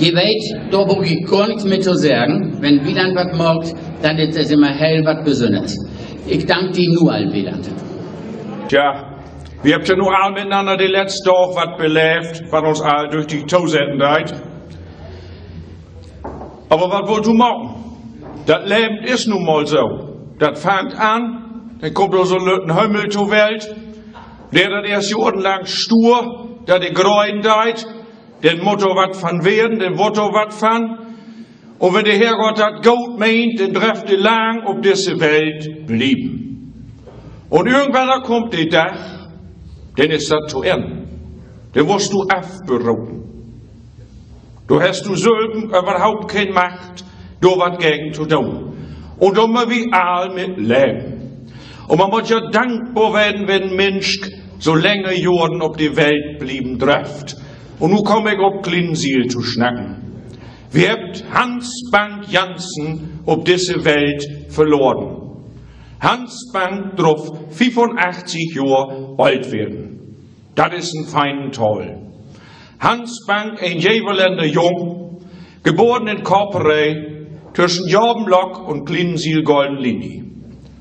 Je weit, da brauche ich gar nichts mehr zu sagen. Wenn Wieland was mag, dann ist das immer hell was Besonderes. Ich danke dir nur all Wieland. Tja, wir haben ja nur all miteinander die letzte Tag was belebt, was uns all durch die Tosetenheit. Aber was wollt du machen? Das Leben ist nun mal so. Das fängt an, dann kommt so ein Himmel zur Welt, der das erst jahrelang stur, der die Gräuen deit, den Motto wat van werden, den Motto wat van. Und wenn der Herrgott das gut meint, dann trefft er lang auf diese Welt blieben. Und irgendwann da kommt der Tag, dann ist das zu Ende. Dann musst du abberufen. Du hast du selben überhaupt keine Macht, da was gegen zu tun. Und da muss wir all mit leben. Und man muss ja dankbar werden, wenn ein Mensch so lange Jorden auf die Welt blieben trifft. Und nun komme ich auf Klinsiel zu schnacken. Wir habt Hans Bank Jansen auf diese Welt verloren. Hans Bank drauf 85 Jahre alt werden. Das ist ein feiner Toll. Hans Bank, ein Jeverländer Jung, geboren in Korperei, zwischen Jorbenlock und Klinsiel Goldenlinie.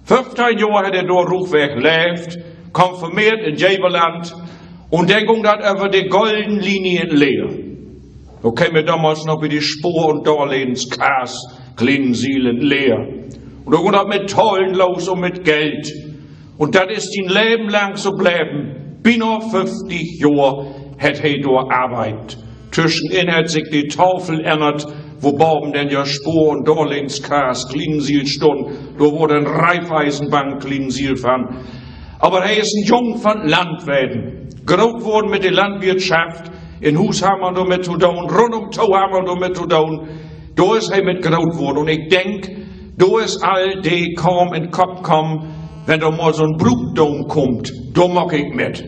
15 Jahre hat er durch Rufweg gelebt, konfirmiert in Jeverland, und dann ging das über die Goldenlinie in Leer. Da kämen wir damals noch wie die Spur und Dorlehens Kass, Klinsiel in Leer. Und da ging das mit Tollen los und mit Geld. Und das ist ihn Leben lang so bleiben. Binnen 50 Jahre hat er dort Arbeit. Zwischenin hat sich die Tafel ändert, wo Borben denn ja Spur und Dorlehens Kass, Klinsiel stund. Da wurde ein Raiffeisenbank Klinsiel fahren. Aber er ist ein Jung von Landwäden. Groß worden mit der Landwirtschaft, in Hus haben wir damit zu tun, rund um Tau haben wir damit zu tun. Da ist er mit groß worden. Und ich denke, da ist all die kaum in den Kopf kommen, wenn da mal so ein Brutdom kommt, da mag ich mit.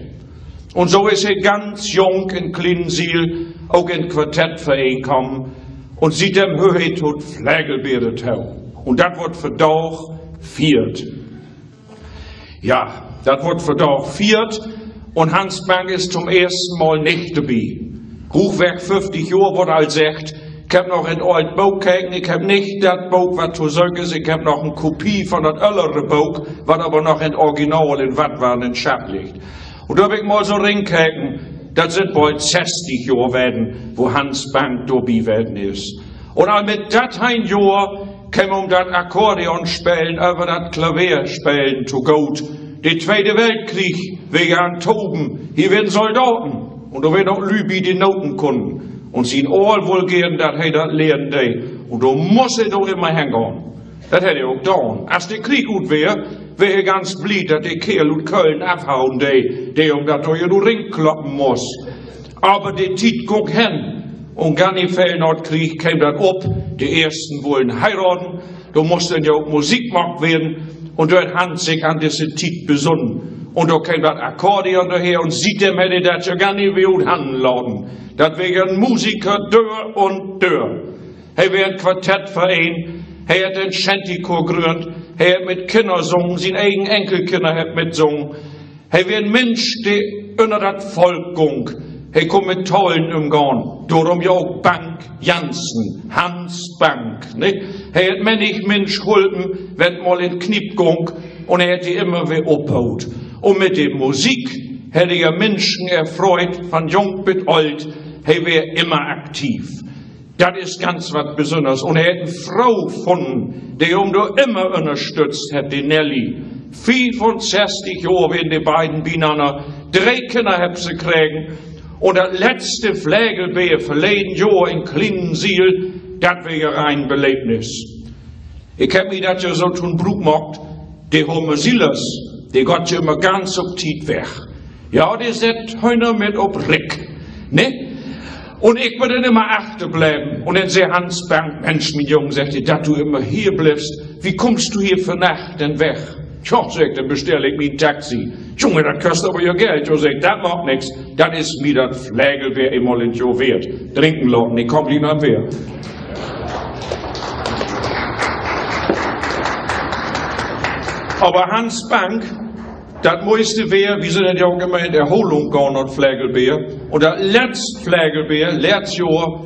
Und so ist er ganz jung in Klinsiel, auch in Quartettverein kommen, und sieht dem Höhe tot Flegelbeere tau. Und das wird für doch viert. Ja, das wird für doch viert. Und Hans Bank ist zum ersten Mal nicht dabei. Hochweg 50 Jahre wurde als sagt, ich hab noch ein alt Buch gekeken, ich hab nicht das Buch, was zu sagen ist, ich hab noch eine Kopie von das ältere Buch, was aber noch in Original in Watt war, in Schab liegt. Und da hab ich mal so ringkeken, das sind bald 60 Jahre werden, wo Hans Bank dabei werden ist. Und all mit dat ein Jahr käme das Akkordeon spielen, über das Klavier spielen zu gut. Der Zweite Weltkrieg, wegen an Toben, hier werden Soldaten. Und da werden auch Lübi die Noten können. Und sie in all wohl gehen, dass er das lernen day. Und da muss er doch immer hingehen. Das hätte er auch getan. Als der Krieg gut wäre, wäre er ganz blieb, dass der Kerl und Köln abhauen day, der um das durch den Ring kloppen muss. Aber der Tiet guckt hin. Und gar nicht viel Nordkrieg käme das ab. Die Ersten wollen heiraten. Da muss dann ja auch Musik gemacht werden. Und dort hat sich an diese Tiet besonnen. Und da kam das Akkordeon daher und seitdem hätte das ja gar nicht wie gut handeln. Das wäre ein Musiker Dörr und Dörr. Er wäre ein Quartettverein, er hat den Shantychor gegründet, er hat mit Kindern gesungen, seine eigenen Enkelkinder hat mitgesungen. Er wäre ein Mensch, der unter das Volk ging. Er kommt mit Tollen umgehen. Darum ja auch Bank Jansen, Hans Bank. Nicht? Er hat männlich Mensch geholfen, wenn mal in Kniep ging, und er hat die immer wieder abgebaut. Und mit der Musik hätte er Menschen erfreut, von jung bis alt, er wäre immer aktiv. Das ist ganz was Besonderes. Und er hat eine Frau gefunden, die da immer unterstützt hat, die Nelly. 65 Jahre werden die beiden Binaner, 3 Kinder haben sie kriegen. Und das letzte Flegelbeer verleden Jahr in Klinsiel, das wäre rein Belebnis. Ich hab mir das ja so tun Brug gemacht, die Homosilas, die Gott ja immer ganz subtil weg. Ja, die set heute mit ob Rick, ne? Und ich würde dann immer achter bleiben. Und dann sagt Hans Bank, Mensch, mein Junge, sagt er, dass du immer hier bleibst, wie kommst du hier für Nacht denn weg? Ja, sagt er, bestelle ich mir ein Taxi. Junge, das kostet aber ja Geld. Ich sag, das macht nix. Das ist mir das Flegelbeer immer in Jo wert. Trinken lassen, ich komm nicht nach Wehr. Aber Hans Bank, das meiste wäre, wie sie das ja auch immer in Erholung gehen, das Flegelbeer. Und das letzte Flegelbeer, letztes Jahr,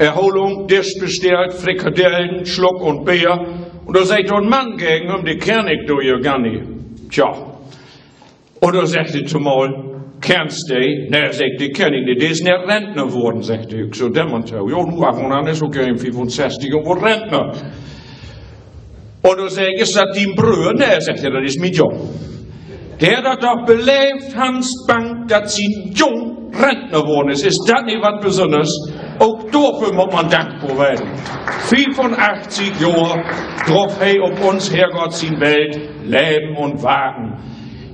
Erholung, Tisch bestellt, Frikadellen, Schluck und Bier. Und da sagt ein Mann gegen die kenn ich du ja gar nicht. Tja. Und da sagt er zumal, kennst du? Ne, sagt die kenn ich nicht, die ist nicht Rentner geworden, sagt ich. So dämmert er. Ja, nu an ist okay, 65 und wurde Rentner. Und da sag ich, ist das dein Bruder? Ne, sagt er, das ist mein Jung. Der hat doch belebt, Hans Bank, dass sie jung Rentner geworden ist. Ist das nicht was Besonderes? Auch dafür muss man dankbar werden. 85 Jahre drauf hey auf uns Herrgott sein Welt leben und wagen.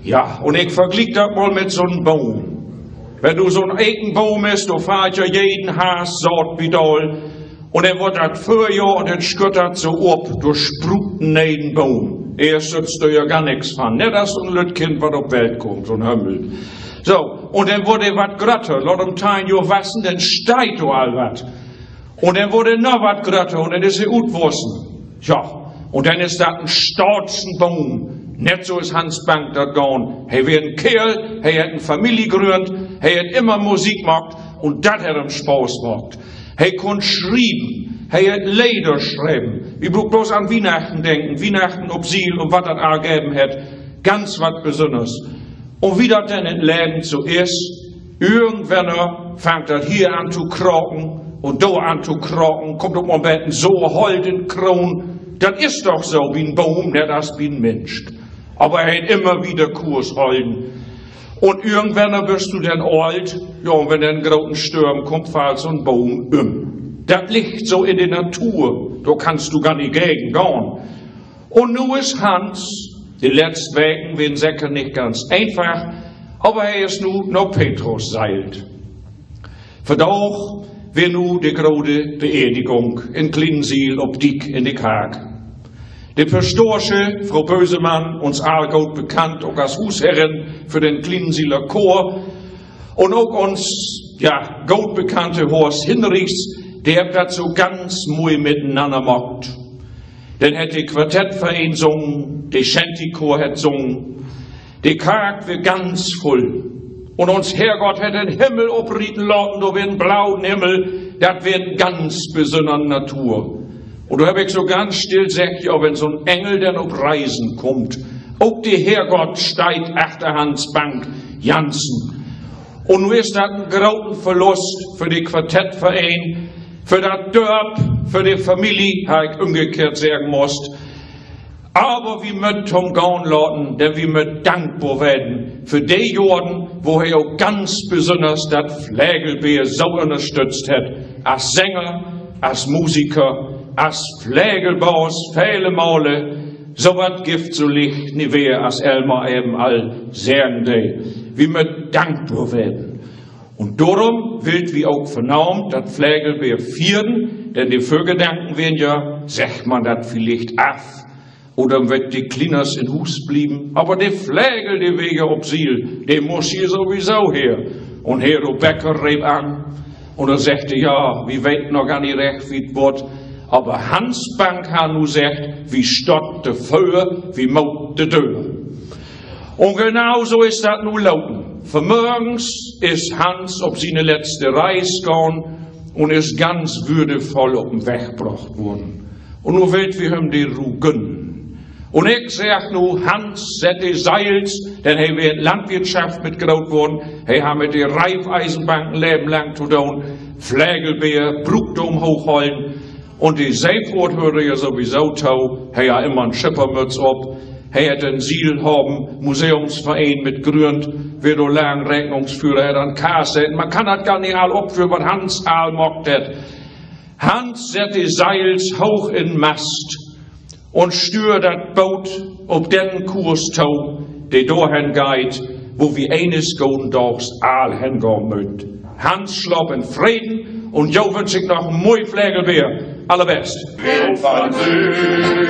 Ja, und ich vergleich das mal mit so einem Baum. Wenn du so ein Ekenbaum bist, du fahrt ja jeden Haas Sort wie doll. Und er wird das Vorjahr und dann schüttert so ab, du sprut neben Baum. Erst sitzt du ja gar nichts von. Ne, das ist ein Lütkind, was auf die Welt kommt, so ein Himmel. So, und dann wurde was grötter, laut dem Teil jo wassen, dann steigt du all wat. Und dann wurde noch was grötter, und dann ist er utwussen. Ja, und dann ist das ein Stauzenbaum. Nicht so ist Hans Bank dort gegangen. Er wird ein Kerl, er hat eine Familie gegründet, er hat immer Musik gemacht, und das hat ihm Spaß gemacht. Er konnte schreiben, er hat Lieder schreiben. Ich brauch bloß an Weihnachten denken, Weihnachten ob Siel und was das ergeben hat. Ganz was Besonderes. Und wie das denn im Leben so ist, irgendwann fängt das hier an zu krochen und da an zu krochen, kommt um Moment so holden Kron. Das ist doch so wie ein Baum, der das wie ein Mensch. Aber er hat immer wieder Kurs holden. Und irgendwann wirst du dann alt, ja, und wenn ein großen Sturm kommt, fällt so ein Baum Das liegt so in der Natur, da kannst du gar nicht gegen gehen. Und nun ist Hans, die letzten Wochen werden sicher nicht ganz einfach, aber er ist nun noch Petrus seilt. Verdauch wir nun die große Beerdigung in Klinsiel ob Dick in die Karg. Die Pastorsche, Frau Bösemann, uns allgut bekannt, auch als Husherrin für den Klinsieler Chor, und auch uns, ja, gut bekannte Horst Hinrichs, der hat das so ganz mui miteinander gemacht. Dann hätte die Quartettverein sungen, die Shanty-Chor hat sungen, die Karg wird ganz voll. Und uns Herrgott hätte den Himmel oprieten lassen, da wird ein blauen Himmel, das wird ganz besondere Natur. Und da habe ich so ganz still gesagt, ja, wenn so ein Engel dann auf Reisen kommt, auch die Herrgott steigt achter Hans Bank Jansen. Und nun ist das ein großen Verlust für die Quartettverein, für das Dorf, für die Familie, habe ich umgekehrt sagen muss. Aber wir müssen zum Gauen lauten, denn wir müssen dankbar werden für die Jorden, wo er auch ganz besonders das Flegelbeer so unterstützt hat, als Sänger, als Musiker, als Flegelbaus, viele Male, so was gibt so Licht nie wer, als Elmar eben all sagen de. Wir müssen dankbar werden. Und darum wird wie auch vernommen, das Flegelbeer vierten, denn die Vögelgedanken werden ja, sagt man das vielleicht ab, oder wird die Kliners in Hus blieben, aber die Flegel, die Wege ob Siel, die muss hier sowieso her. Und Herr Bäcker rieb an, und er sagte, ja, wir weten noch gar nicht recht, wie es wird. Aber Hans Bank hat nu sagt, wie stott de Föhr, wie maut de Deur. Und genau so ist das nu lauten. Vermorgens ist Hans auf seine letzte Reise gegangen und ist ganz würdevoll auf den Weg gebracht worden. Und nu wollt wir ihm die Ruhe gönnen. Und ich sag nu, Hans, set die Seils, denn er wird Landwirtschaft mit groß worden, er hat mit den Reifeisenbanken leben lang zu tun, Flegelbeer, Brugdom hochholen, und die Seefahrt hörte ja sowieso tau, er hat immer ein Schippermütz ab, er hat den Siel haben, Museumsverein mit gegründet, wird auch lang Rechnungsführer, er hat an Kasse, man kann das gar nicht all abführen, was Hans all mockt hat. Hans set die Seils hoch in Mast und stür das Boot ob den Kurs tau, der dahin geht, wo wir eines golden Dogs all hingehen möchten. Hans schlapp in Frieden und jo wünsch ich noch ein moi Flegelbeer. Allerbest. Wind von Süden,